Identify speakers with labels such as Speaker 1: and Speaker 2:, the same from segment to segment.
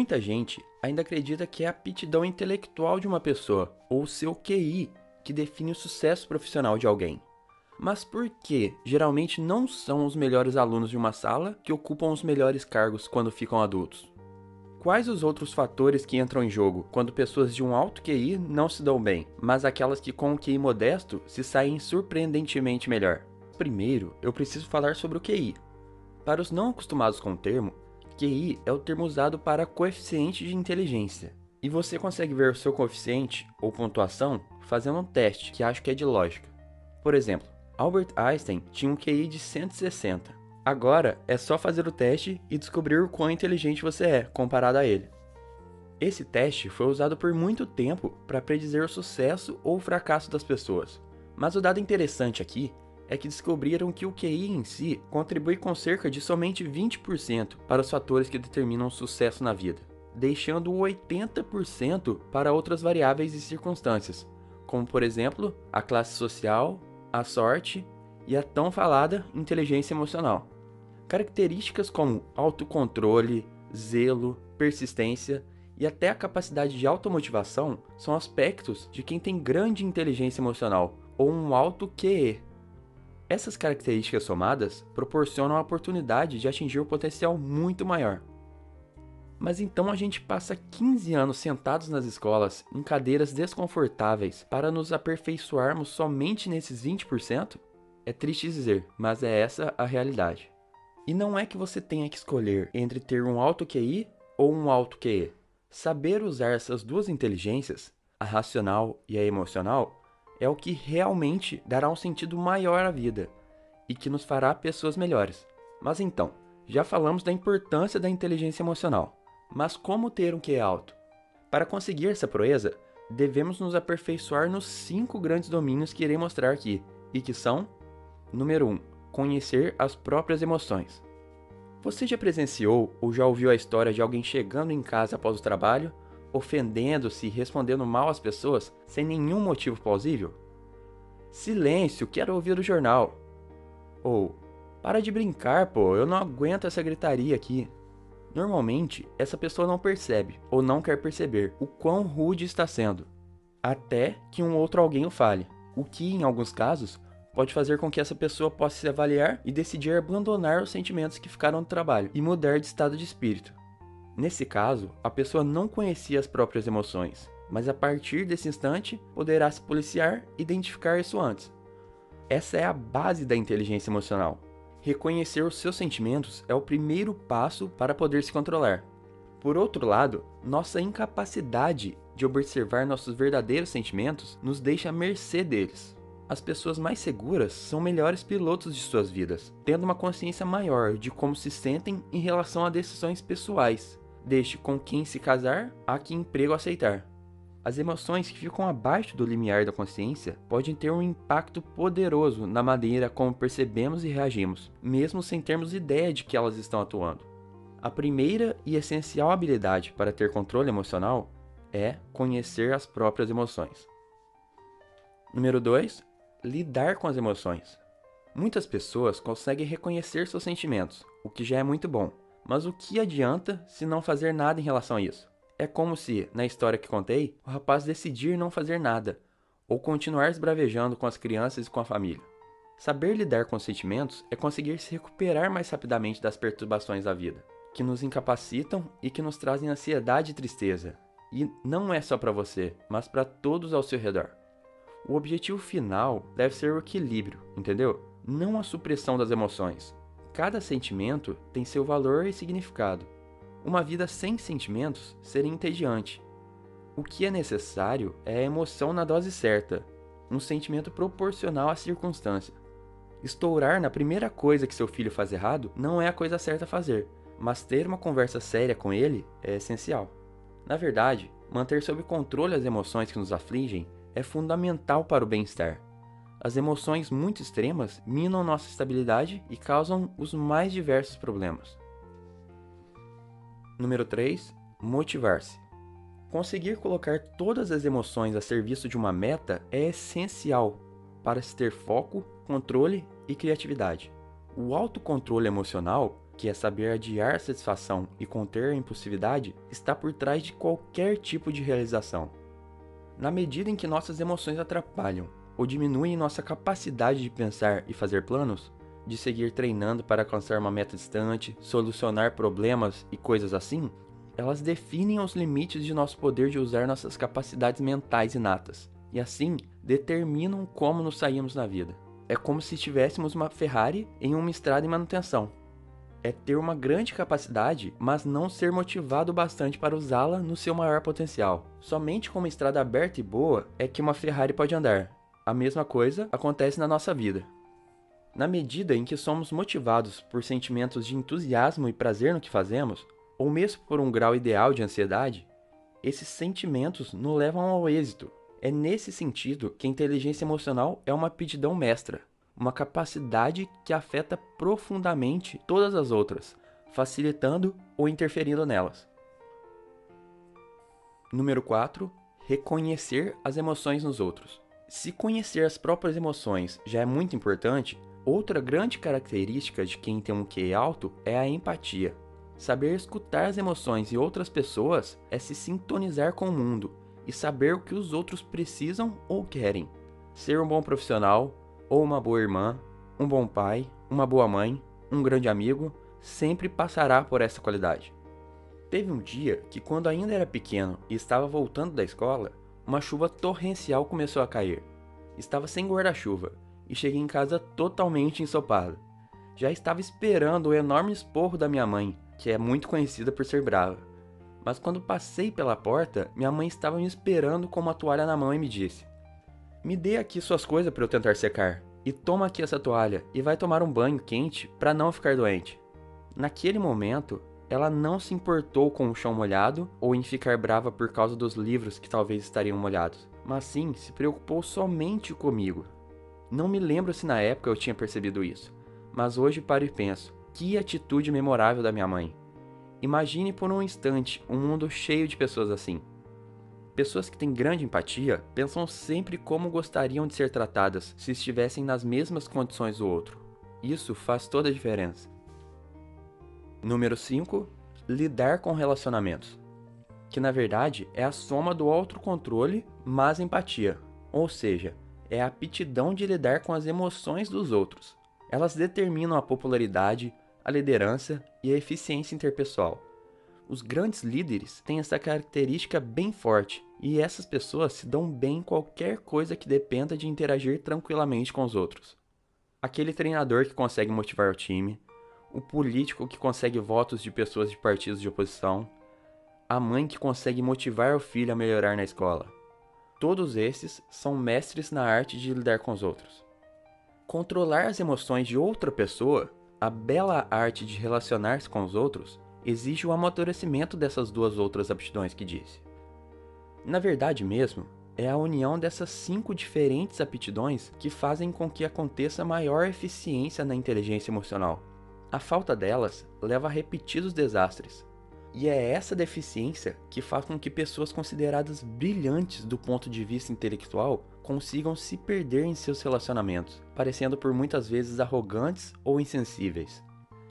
Speaker 1: Muita gente ainda acredita que é a aptidão intelectual de uma pessoa, ou seu QI, que define o sucesso profissional de alguém. Mas por que geralmente não são os melhores alunos de uma sala que ocupam os melhores cargos quando ficam adultos? Quais os outros fatores que entram em jogo quando pessoas de um alto QI não se dão bem, mas aquelas que com um QI modesto se saem surpreendentemente melhor? Primeiro, eu preciso falar sobre o QI. Para os não acostumados com o termo, QI é o termo usado para coeficiente de inteligência. E você consegue ver o seu coeficiente ou pontuação fazendo um teste que acho que é de lógica. Por exemplo, Albert Einstein tinha um QI de 160. Agora é só fazer o teste e descobrir o quão inteligente você é comparado a ele. Esse teste foi usado por muito tempo para predizer o sucesso ou o fracasso das pessoas. Mas o dado interessante aqui é que descobriram que o QI em si contribui com cerca de somente 20% para os fatores que determinam o sucesso na vida, deixando 80% para outras variáveis e circunstâncias, como por exemplo, a classe social, a sorte e a tão falada inteligência emocional. Características como autocontrole, zelo, persistência e até a capacidade de automotivação são aspectos de quem tem grande inteligência emocional ou um alto QE. Essas características somadas proporcionam a oportunidade de atingir um potencial muito maior. Mas então a gente passa 15 anos sentados nas escolas, em cadeiras desconfortáveis, para nos aperfeiçoarmos somente nesses 20%? É triste dizer, mas é essa a realidade. E não é que você tenha que escolher entre ter um alto QI ou um alto QE. Saber usar essas duas inteligências, a racional e a emocional, é o que realmente dará um sentido maior à vida e que nos fará pessoas melhores. Mas então, já falamos da importância da inteligência emocional. Mas como ter um QE alto? Para conseguir essa proeza, devemos nos aperfeiçoar nos 5 grandes domínios que irei mostrar aqui, e que são: número 1. Conhecer as próprias emoções. Você já presenciou ou já ouviu a história de alguém chegando em casa após o trabalho, ofendendo-se e respondendo mal às pessoas sem nenhum motivo plausível? Silêncio, quero ouvir o jornal. Ou, para de brincar, pô, eu não aguento essa gritaria aqui. Normalmente, essa pessoa não percebe, ou não quer perceber, o quão rude está sendo, até que um outro alguém o fale, o que, em alguns casos, pode fazer com que essa pessoa possa se avaliar e decidir abandonar os sentimentos que ficaram no trabalho e mudar de estado de espírito. Nesse caso, a pessoa não conhecia as próprias emoções, mas a partir desse instante poderá se policiar e identificar isso antes. Essa é a base da inteligência emocional. Reconhecer os seus sentimentos é o primeiro passo para poder se controlar. Por outro lado, nossa incapacidade de observar nossos verdadeiros sentimentos nos deixa à mercê deles. As pessoas mais seguras são melhores pilotos de suas vidas, tendo uma consciência maior de como se sentem em relação a decisões pessoais, desde com quem se casar a que emprego aceitar. As emoções que ficam abaixo do limiar da consciência podem ter um impacto poderoso na maneira como percebemos e reagimos, mesmo sem termos ideia de que elas estão atuando. A primeira e essencial habilidade para ter controle emocional é conhecer as próprias emoções. Número 2. Lidar com as emoções. Muitas pessoas conseguem reconhecer seus sentimentos, o que já é muito bom, mas o que adianta se não fazer nada em relação a isso? É como se, na história que contei, o rapaz decidir não fazer nada, ou continuar esbravejando com as crianças e com a família. Saber lidar com os sentimentos é conseguir se recuperar mais rapidamente das perturbações da vida, que nos incapacitam e que nos trazem ansiedade e tristeza. E não é só para você, mas para todos ao seu redor. O objetivo final deve ser o equilíbrio, entendeu? Não a supressão das emoções. Cada sentimento tem seu valor e significado. Uma vida sem sentimentos seria entediante. O que é necessário é a emoção na dose certa, um sentimento proporcional à circunstância. Estourar na primeira coisa que seu filho faz errado não é a coisa certa a fazer, mas ter uma conversa séria com ele é essencial. Na verdade, manter sob controle as emoções que nos afligem é fundamental para o bem-estar. As emoções muito extremas minam nossa estabilidade e causam os mais diversos problemas. Número 3. Motivar-se. Conseguir colocar todas as emoções a serviço de uma meta é essencial para se ter foco, controle e criatividade. O autocontrole emocional que é saber adiar a satisfação e conter a impulsividade, está por trás de qualquer tipo de realização. Na medida em que nossas emoções atrapalham ou diminuem nossa capacidade de pensar e fazer planos, de seguir treinando para alcançar uma meta distante, solucionar problemas e coisas assim, elas definem os limites de nosso poder de usar nossas capacidades mentais inatas, e assim determinam como nos saímos na vida. É como se tivéssemos uma Ferrari em uma estrada em manutenção. É ter uma grande capacidade, mas não ser motivado bastante para usá-la no seu maior potencial. Somente com uma estrada aberta e boa é que uma Ferrari pode andar. A mesma coisa acontece na nossa vida. Na medida em que somos motivados por sentimentos de entusiasmo e prazer no que fazemos, ou mesmo por um grau ideal de ansiedade, esses sentimentos nos levam ao êxito. É nesse sentido que a inteligência emocional é uma aptidão mestra, uma capacidade que afeta profundamente todas as outras, facilitando ou interferindo nelas. Número 4. Reconhecer as emoções nos outros. Se conhecer as próprias emoções já é muito importante, outra grande característica de quem tem um QI alto é a empatia. Saber escutar as emoções de outras pessoas é se sintonizar com o mundo e saber o que os outros precisam ou querem. Ser um bom profissional, ou uma boa irmã, um bom pai, uma boa mãe, um grande amigo, sempre passará por essa qualidade. Teve um dia que, quando ainda era pequeno e estava voltando da escola, uma chuva torrencial começou a cair. Estava sem guarda-chuva e cheguei em casa totalmente ensopado. Já estava esperando o enorme esporro da minha mãe, que é muito conhecida por ser brava. Mas quando passei pela porta, minha mãe estava me esperando com uma toalha na mão e me disse: "Me dê aqui suas coisas para eu tentar secar. E toma aqui essa toalha e vai tomar um banho quente para não ficar doente." Naquele momento, ela não se importou com o chão molhado ou em ficar brava por causa dos livros que talvez estariam molhados, mas sim se preocupou somente comigo. Não me lembro se na época eu tinha percebido isso, mas hoje paro e penso, que atitude memorável da minha mãe. Imagine por um instante um mundo cheio de pessoas assim. Pessoas que têm grande empatia pensam sempre como gostariam de ser tratadas se estivessem nas mesmas condições do outro. Isso faz toda a diferença. Número 5. Lidar com relacionamentos. Que na verdade é a soma do autocontrole mais empatia, ou seja, é a aptidão de lidar com as emoções dos outros. Elas determinam a popularidade, a liderança e a eficiência interpessoal. Os grandes líderes têm essa característica bem forte, e essas pessoas se dão bem em qualquer coisa que dependa de interagir tranquilamente com os outros. Aquele treinador que consegue motivar o time, o político que consegue votos de pessoas de partidos de oposição, a mãe que consegue motivar o filho a melhorar na escola. Todos esses são mestres na arte de lidar com os outros. Controlar as emoções de outra pessoa, a bela arte de relacionar-se com os outros, exige o amadurecimento dessas duas outras aptidões que disse. Na verdade mesmo, é a união dessas 5 diferentes aptidões que fazem com que aconteça maior eficiência na inteligência emocional. A falta delas leva a repetidos desastres. E é essa deficiência que faz com que pessoas consideradas brilhantes do ponto de vista intelectual consigam se perder em seus relacionamentos, parecendo por muitas vezes arrogantes ou insensíveis.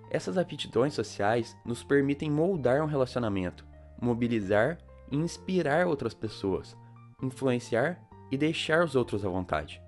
Speaker 1: Essas aptidões sociais nos permitem moldar um relacionamento, mobilizar e inspirar outras pessoas, influenciar e deixar os outros à vontade.